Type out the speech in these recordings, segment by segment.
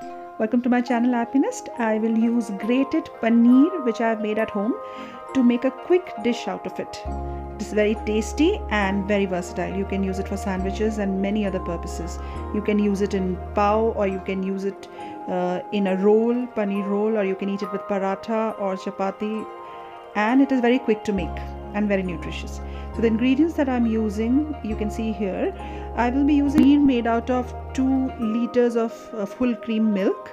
Welcome to my channel Happiness. I will use grated paneer which I have made at home to make a quick dish out of it. It is very tasty and very versatile. You can use it for sandwiches and many other purposes. You can use it in pav, or you can use it in a roll, paneer roll, or you can eat it with paratha or chapati, and it is very quick to make and very nutritious. So the ingredients that I'm using, you can see here. I will be using paneer made out of 2 liters of full cream milk,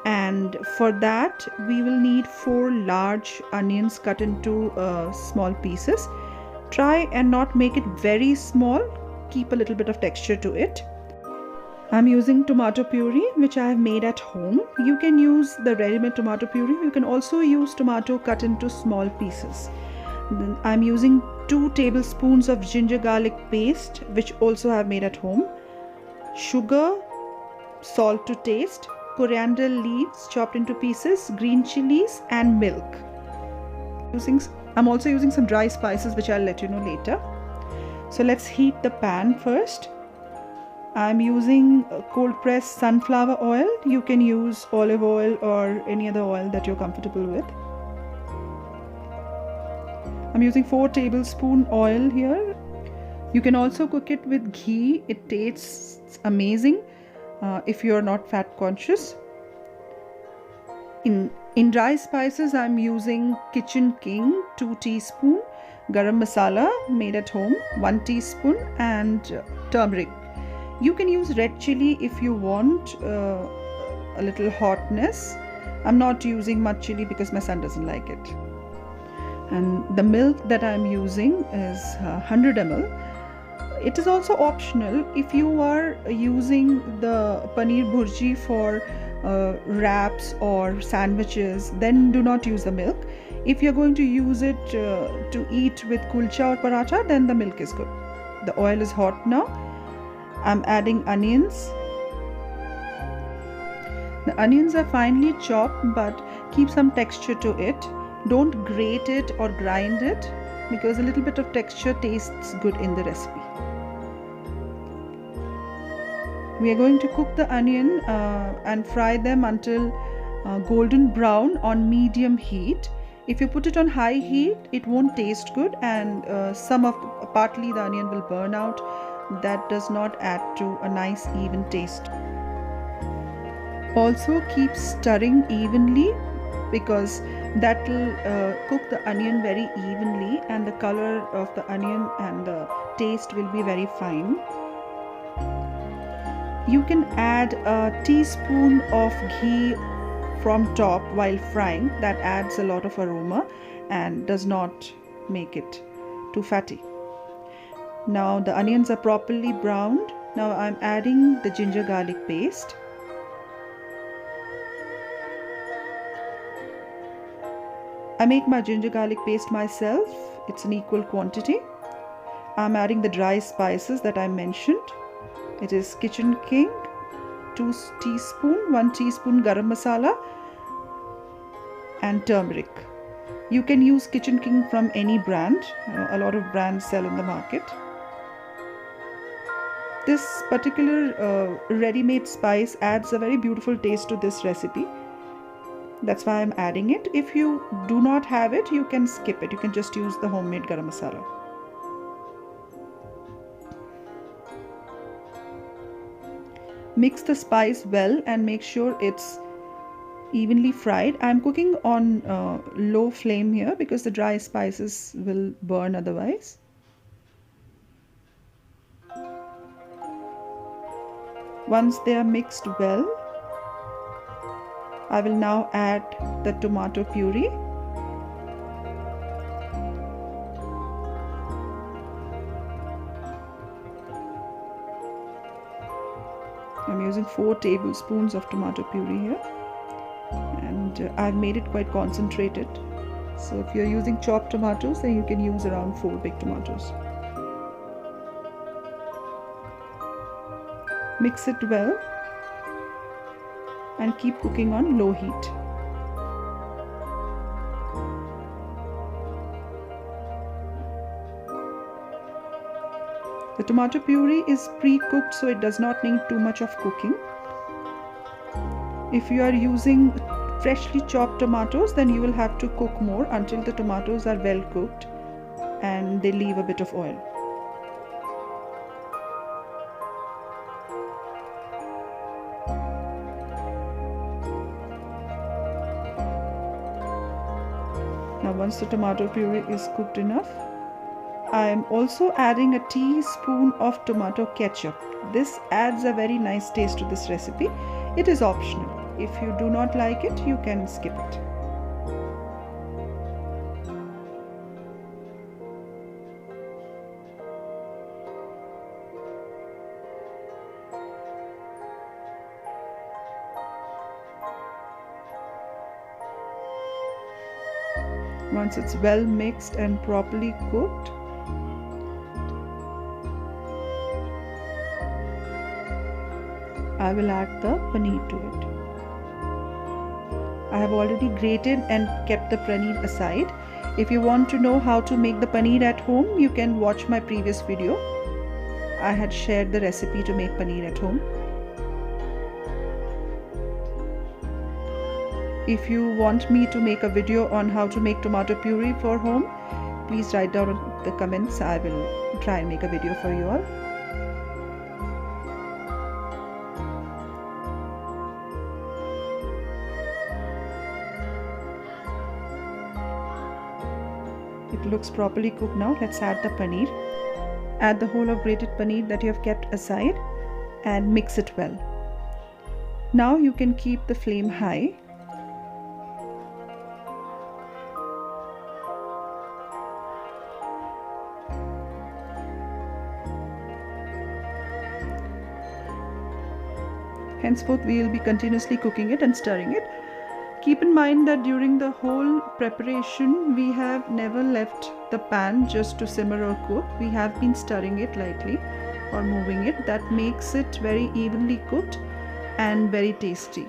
and for that we will need 4 large onions cut into small pieces. Try and not make it very small, keep a little bit of texture to it. I'm using tomato puree which I have made at home. You can use the ready-made tomato puree. You can also use tomato cut into small pieces. Then I'm using 2 tablespoons of ginger garlic paste which also I have made at home. Sugar, salt to taste, coriander leaves chopped into pieces, green chilies and milk. I'm also using some dry spices which I'll let you know later. So let's heat the pan first. I'm using cold pressed sunflower oil. You can use olive oil or any other oil that you're comfortable with. I'm using 4 tablespoons oil here. You can also cook it with ghee. It tastes amazing if you're not fat conscious. In dry spices, I'm using Kitchen King 2 teaspoons, garam masala made at home 1 teaspoon, and turmeric. You can use red chili if you want a little hotness. I'm not using much chili because my son doesn't like it. And the milk that I'm using is 100 ml. It is also optional. If you are using the Paneer Bhurji for wraps or sandwiches, then do not use the milk. If you're going to use it to eat with kulcha or paratha, then the milk is good. The oil is hot now. I'm adding onions. The onions are finely chopped, but keep some texture to it. Don't grate it or grind it because a little bit of texture tastes good in the recipe. We are going to cook the onion and fry them until golden brown on medium heat. If you put it on high heat, it won't taste good, and partly the onion will burn out. That does not add to a nice even taste. Also keep stirring evenly because that will cook the onion very evenly, and the color of the onion and the taste will be very fine. You can add a teaspoon of ghee from top while frying. That adds a lot of aroma and does not make it too fatty. Now the onions are properly browned. Now I'm adding the ginger garlic paste. I make my ginger garlic paste myself. It's an equal quantity. I'm adding the dry spices that I mentioned. It is Kitchen King 2 teaspoons, 1 teaspoon garam masala and turmeric. You can use Kitchen King from any brand. A lot of brands sell in the market. This particular ready-made spice adds a very beautiful taste to this recipe. That's why I'm adding it. If you do not have it, you can skip it. You can just use the homemade garam masala. Mix the spice well and make sure it's evenly fried. I'm cooking on low flame here because the dry spices will burn otherwise. Once they are mixed well, I will now add the tomato puree. I'm using 4 tablespoons of tomato puree here, and I've made it quite concentrated. So if you're using chopped tomatoes, then you can use around 4 big tomatoes. Mix it well and keep cooking on low heat. The tomato puree is pre-cooked, so it does not need too much of cooking. If you are using freshly chopped tomatoes, then you will have to cook more until the tomatoes are well cooked and they leave a bit of oil. Now once the tomato puree is cooked enough, I am also adding a teaspoon of tomato ketchup. This adds a very nice taste to this recipe. It is optional. If you do not like it, you can skip it. Once it's well mixed and properly cooked, I will add the paneer to it. I have already grated and kept the paneer aside. If you want to know how to make the paneer at home, you can watch my previous video. I had shared the recipe to make paneer at home. If you want me to make a video on how to make tomato puree for home, please write down in the comments. I will try and make a video for you all. It looks properly cooked now. Let's add the paneer. Add the whole of grated paneer that you have kept aside and mix it well. Now you can keep the flame high. Henceforth, we will be continuously cooking it and stirring it. Keep in mind that during the whole preparation, we have never left the pan just to simmer or cook. We have been stirring it lightly or moving it. That makes it very evenly cooked and very tasty.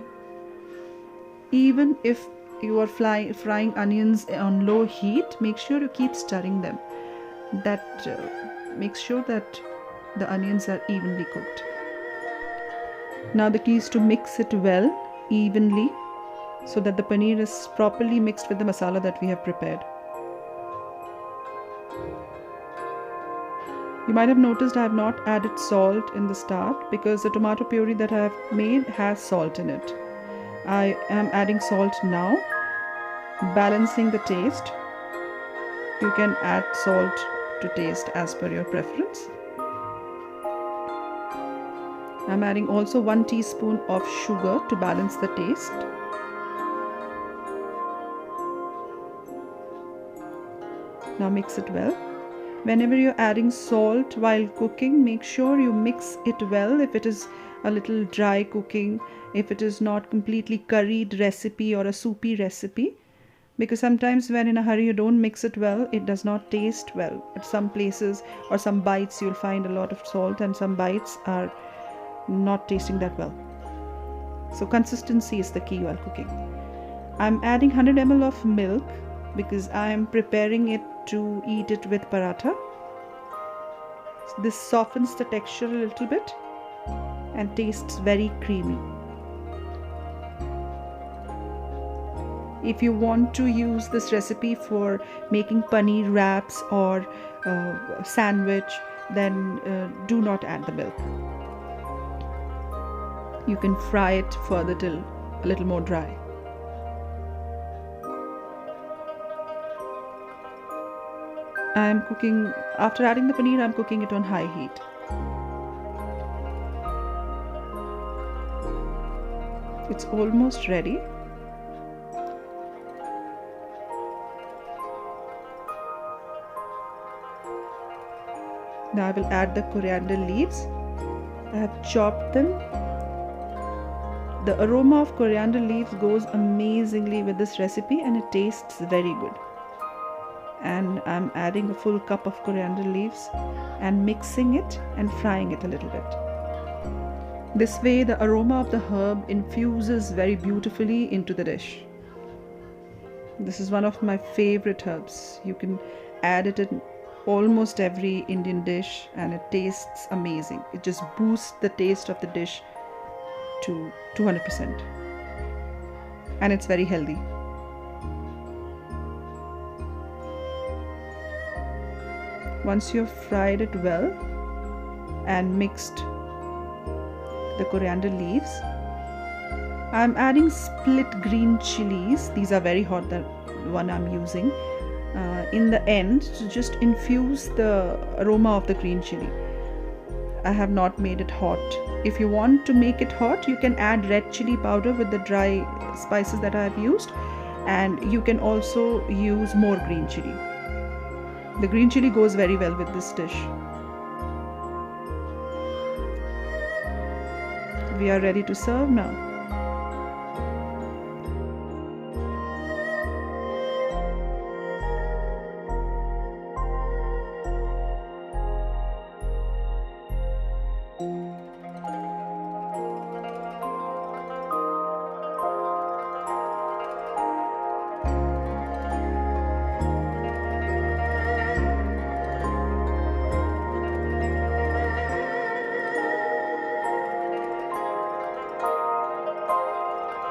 Even if you are frying onions on low heat, make sure you keep stirring them. That makes sure that the onions are evenly cooked. Now the key is to mix it well, evenly, so that the paneer is properly mixed with the masala that we have prepared. You might have noticed I have not added salt in the start because the tomato puree that I have made has salt in it. I am adding salt now, balancing the taste. You can add salt to taste as per your preference. I'm adding also 1 teaspoon of sugar to balance the taste. Now mix it well. Whenever you're adding salt while cooking, make sure you mix it well. If it is a little dry cooking, if it is not completely curried recipe or a soupy recipe, because sometimes when in a hurry you don't mix it well, it does not taste well. At some places or some bites you'll find a lot of salt and some bites are not tasting that well. So consistency is the key while cooking. I'm adding 100 ml of milk because I am preparing it to eat it with paratha. This softens the texture a little bit and tastes very creamy. If you want to use this recipe for making paneer wraps or sandwich, then do not add the milk. You can fry it further till a little more dry. I'm cooking, after adding the paneer, I'm cooking it on high heat. It's almost ready. Now I will add the coriander leaves. I have chopped them. The aroma of coriander leaves goes amazingly with this recipe and it tastes very good. And I'm adding a full cup of coriander leaves and mixing it and frying it a little bit. This way the aroma of the herb infuses very beautifully into the dish. This is one of my favorite herbs. You can add it in almost every Indian dish and it tastes amazing. It just boosts the taste of the dish to 200%. and it's very healthy. Once you've fried it well and mixed the coriander leaves, I'm adding split green chilies. These are very hot, the one I'm using, in the end to just infuse the aroma of the green chili. I have not made it hot. If you want to make it hot, you can add red chili powder with the dry spices that I have used, and you can also use more green chili. The green chili goes very well with this dish. We are ready to serve now.